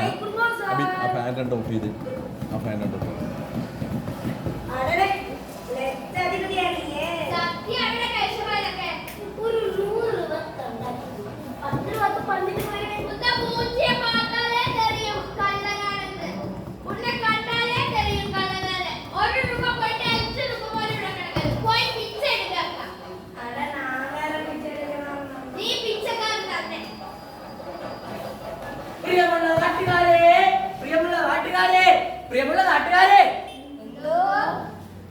ആ ഫാൻ രണ്ട് ഓഫ് ചെയ്ത് ആ ഫാൻ രണ്ട് ഓഫ് പ്രിയമുള്ള നാട്ടുകാരെ,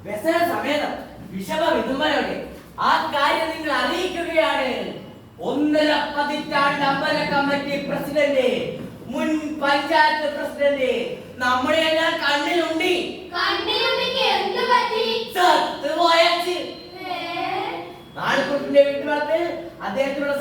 വ്യസന സമേതം വിഷമ വിതുമ്പലോടെ ആ കാര്യം നിങ്ങൾ അറിയിക്കുകയാണ്. 1.5 പതിറ്റാണ്ട് അമ്പല കമ്മിറ്റി പ്രസിഡന്റ്, മുൻ പഞ്ചായത്ത് പ്രസിഡന്റ് നമ്മുടെ എല്ലാം കണ്ണിലുണ്ടി നാടുകുട്ടിന്റെ വീട്ടുവളത്തിൽ അദ്ദേഹത്തിനുള്ള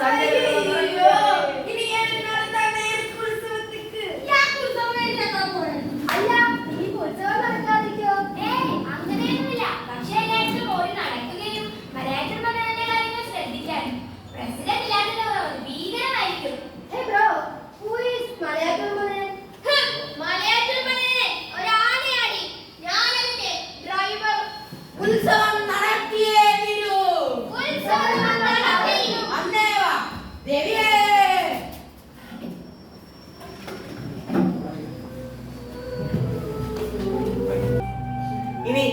ഇനി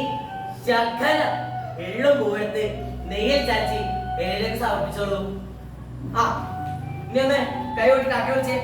ശർക്കര എള്ളും പൂരത്ത് നെയ്യൽ ചാച്ചി ഏതൊക്കെ സമർപ്പിച്ചോളൂ. ആ ഇനി ഒന്ന് കൈ കൊട്ടി കാക്ക വിളിച്ചേ.